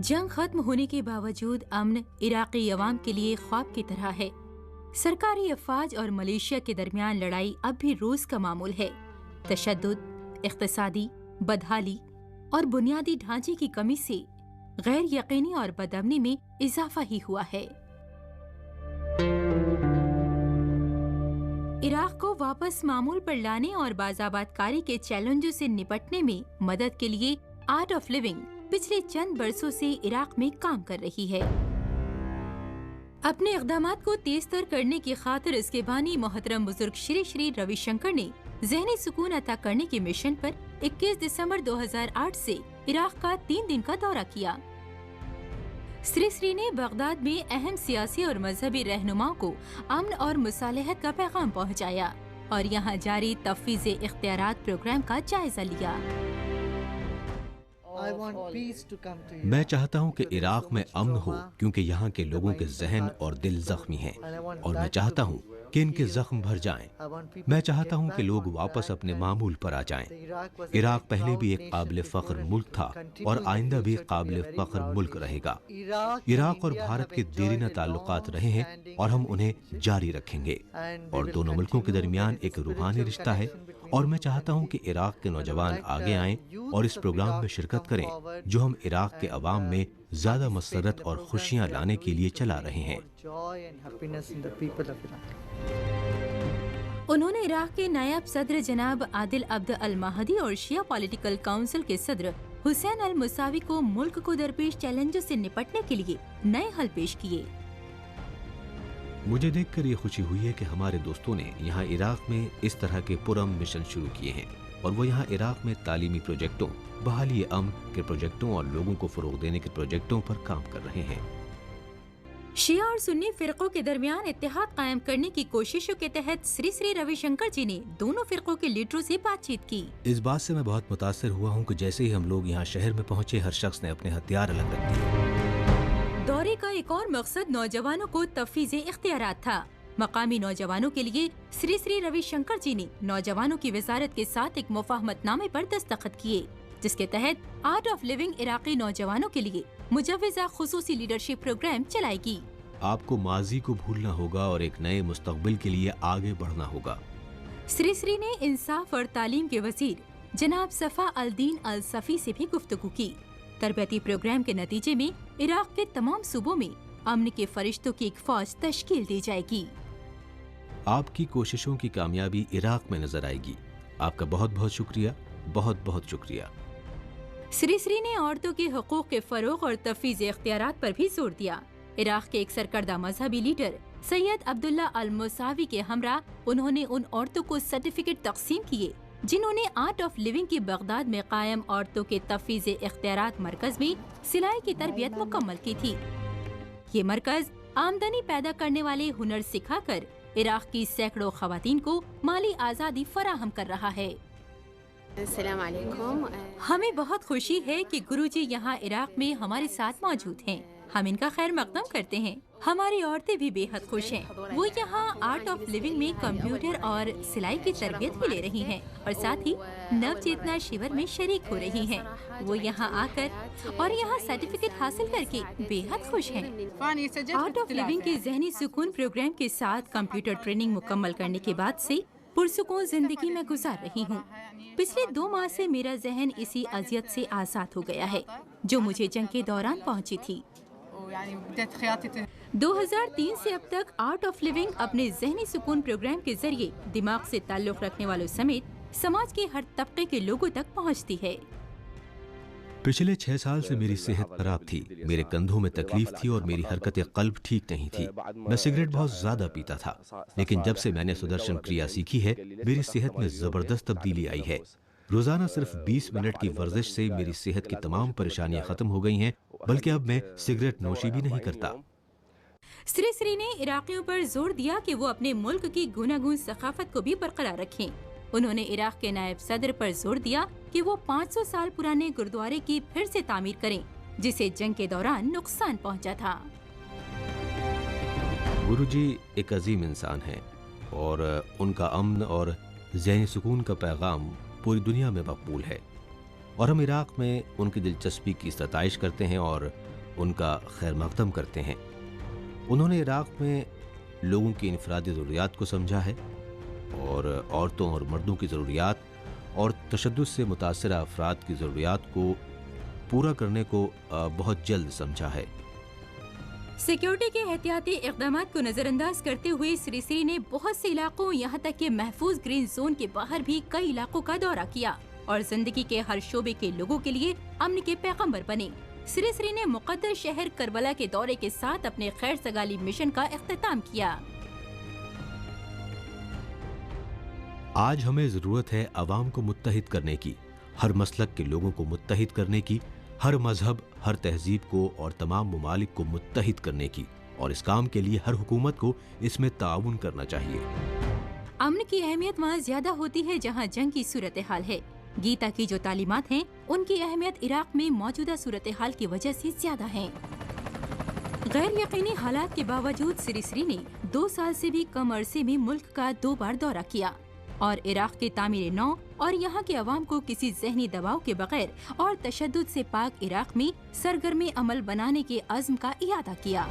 जंग खत्म होने के बावजूद अमन इराकी अवाम के लिए ख्वाब की तरह है। सरकारी अफवाज और मलेशिया के दरमियान लड़ाई अब भी रोज का मामूल है। तशद्दुद, इख्तिसादी बदहाली और बुनियादी ढांचे की कमी से गैर यकीनी और बदअमनी में इजाफा ही हुआ है। इराक को वापस मामूल पर लाने और बाज़ाबातकारी के चैलेंजों से निपटने में मदद के लिए आर्ट ऑफ लिविंग पिछले चंद बरसों से इराक में काम कर रही है। अपने इक़दामात को तेज़तर करने की खातिर इसके बानी मोहतरम बुजुर्ग श्री श्री रविशंकर ने ज़हनी सुकून अता करने के मिशन पर 21 दिसंबर 2008 से इराक का 3 दिन का दौरा किया। श्री श्री ने बगदाद में अहम सियासी और मजहबी रहनुमाओं को अमन और मुसालहत का पैगाम पहुंचाया और यहां जारी तफवीज़ इख्तियारात प्रोग्राम का जायजा लिया। मैं चाहता हूं कि इराक में अमन हो, क्योंकि यहाँ के लोगों के जहन और दिल जख्मी हैं और मैं चाहता हूं कि इनके जख्म भर जाएं। मैं चाहता हूं कि लोग वापस अपने मामूल पर आ जाएं। इराक पहले भी एक काबिल फख्र मुल्क था और आइंदा भी काबिल फख्र मुल्क रहेगा। इराक और भारत के देरीना ताल्लुकात रहे हैं और हम उन्हें जारी रखेंगे और दोनों मुल्कों के दरमियान एक रूहानी रिश्ता है और मैं चाहता हूं कि इराक के नौजवान आगे आएं और इस प्रोग्राम में शिरकत करें जो हम इराक के अवाम में ज्यादा मसरत और खुशियां लाने के लिए चला रहे हैं। उन्होंने इराक के नायब सदर जनाब आदिल अब्द अल महदी और शिया पॉलिटिकल काउंसिल के सदर हुसैन अल मुसावी को मुल्क को दरपेश चैलेंजों से निपटने के लिए नए हल पेश किए। मुझे देखकर ये खुशी हुई है कि हमारे दोस्तों ने यहाँ इराक में इस तरह के पुरअमन मिशन शुरू किए हैं और वो यहाँ इराक में तालीमी प्रोजेक्टों, बहाली अमन के प्रोजेक्टों और लोगों को फरोग देने के प्रोजेक्टों पर काम कर रहे हैं। शिया और सुन्नी फिरकों के दरमियान इत्तेहाद कायम करने की कोशिशों के तहत श्री श्री रविशंकर जी ने दोनों फिरकों के लीडरों से बातचीत की। इस बात से मैं बहुत मुतासिर हुआ हूँ कि जैसे ही हम लोग यहाँ शहर में पहुँचे, हर शख्स ने अपने हथियार अलग रख दिए। दौरे का एक और मकसद नौजवानों को तफवीज़ इख्तियारात था। मकामी नौजवानों के लिए श्री श्री रविशंकर जी ने नौजवानों की वजारत के साथ एक मुफाहमतनामे पर दस्तखत किए, जिसके तहत आर्ट ऑफ लिविंग इराकी नौजवानों के लिए मुजव्वज़ा खुसूसी लीडरशिप प्रोग्राम चलाएगी। आपको माजी को भूलना होगा और एक नए मुस्तकबिल के लिए आगे बढ़ना होगा। श्री श्री ने इंसाफ और तालीम के वजीर जनाब सफा अल दीन अल सफी से भी गुफ्तगू की। तरबियती प्रोग्राम के नतीजे में इराक के तमाम सूबों में अमन के फरिश्तों की एक फौज तश्कील दी जाएगी। आपकी कोशिशों की कामयाबी इराक में नजर आएगी। आपका बहुत बहुत शुक्रिया, बहुत बहुत शुक्रिया। श्री श्री ने औरतों के हुकूक के फरोग और तफवीज़ इख्तियारात पर भी जोर दिया। इराक के एक सरकर्दा मजहबी लीडर सैयद अब्दुल्ला अल मुसावी के हमरा उन्होंने उन औरतों को सर्टिफिकेट तकसीम किए जिन्होंने आर्ट ऑफ लिविंग की बगदाद में कायम औरतों के तफवीज़ इख्तियारात मरकज में सिलाई की तरबियत मुकम्मल की थी। ये मरकज आमदनी पैदा करने वाले हुनर सिखाकर इराक की सैकड़ों खवातीन को माली आज़ादी फराहम कर रहा है। अस्सलाम वालेकुम। हमें बहुत खुशी है कि गुरुजी यहाँ इराक में हमारे साथ मौजूद हैं। हम इनका खैर मकदम करते हैं। हमारी औरतें भी बेहद खुश हैं। वो यहाँ आर्ट ऑफ लिविंग में कंप्यूटर और सिलाई की तरबियत भी ले रही हैं और साथ ही नव चेतना शिविर में शरीक हो रही हैं। वो यहाँ आकर और यहाँ सर्टिफिकेट हासिल करके बेहद खुश हैं। आर्ट ऑफ लिविंग के ज़हनी सुकून प्रोग्राम के साथ कंप्यूटर ट्रेनिंग मुकम्मल करने के बाद से पुरसुकून जिंदगी में गुजार रही हूँ। पिछले 2 माह से मेरा जहन इसी अजियत से आज़ाद हो गया है जो मुझे जंग के दौरान पहुँची थी। 2003 से अब तक आर्ट ऑफ लिविंग अपने ज़हनी सुकून प्रोग्राम के जरिए दिमाग से ताल्लुक़ रखने वालों समेत समाज के हर तबके के लोगों तक पहुँचती है। पिछले 6 साल से मेरी सेहत खराब थी। मेरे कंधों में तकलीफ थी और मेरी हरकत कल्ब ठीक नहीं थी। मैं सिगरेट बहुत ज्यादा पीता था, लेकिन जब से मैंने सुदर्शन क्रिया सीखी है, मेरी सेहत में जबरदस्त तब्दीली आई है। रोजाना सिर्फ 20 मिनट की वर्जिश से मेरी सेहत की तमाम परेशानियां खत्म हो गई हैं, बल्कि अब मैं सिगरेट नोशी भी नहीं करता। श्री श्री ने इराकियों पर जोर दिया कि वो अपने मुल्क की गूनागून सकाफत को भी बरकरार रखें। उन्होंने इराक के नायब सदर पर जोर दिया कि वो 500 साल पुराने गुरुद्वारे की फिर से तामीर करें, जिसे जंग के दौरान नुकसान पहुंचा था। गुरुजी एक अजीम इंसान हैं और उनका अमन और ज़हनी सुकून का पैगाम पूरी दुनिया में मकबूल है और हम इराक में उनकी दिलचस्पी की सताइश करते हैं और ان کا خیر مقدم کرتے ہیں۔ انہوں نے عراق میں لوگوں کی انفرادی ضروریات کو سمجھا ہے اور عورتوں اور مردوں کی ضروریات اور تشدد سے متاثرہ افراد کی ضروریات کو پورا کرنے کو بہت جلد سمجھا ہے۔ سیکیورٹی کے احتیاطی اقدامات کو نظر انداز کرتے ہوئے سری سری نے بہت سے علاقوں یہاں تک کہ محفوظ گرین زون کے باہر بھی کئی علاقوں کا دورہ کیا اور زندگی کے ہر شعبے کے لوگوں کے لیے امن کے پیغمبر بنے۔ سری سری نے مقدس شہر کربلا کے دورے کے ساتھ اپنے خیر سگالی مشن کا اختتام کیا۔ آج ہمیں ضرورت ہے عوام کو متحد کرنے کی، ہر مسلک کے لوگوں کو متحد کرنے کی، ہر مذہب، ہر تہذیب کو اور تمام ممالک کو متحد کرنے کی، اور اس کام کے لیے ہر حکومت کو اس میں تعاون کرنا چاہیے۔ امن کی اہمیت وہاں زیادہ ہوتی ہے جہاں جنگ کی صورتحال ہے۔ گیتا کی جو تعلیمات ہیں ان کی اہمیت عراق میں موجودہ صورتحال کی وجہ سے زیادہ ہیں۔ غیر یقینی حالات کے باوجود سری سری نے 2 سال سے بھی کم عرصے میں ملک کا 2 بار دورہ کیا اور عراق کے تعمیر نو اور یہاں کے عوام کو کسی ذہنی دباؤ کے بغیر اور تشدد سے پاک عراق میں سرگرم عمل بنانے کے عزم کا اعادہ کیا۔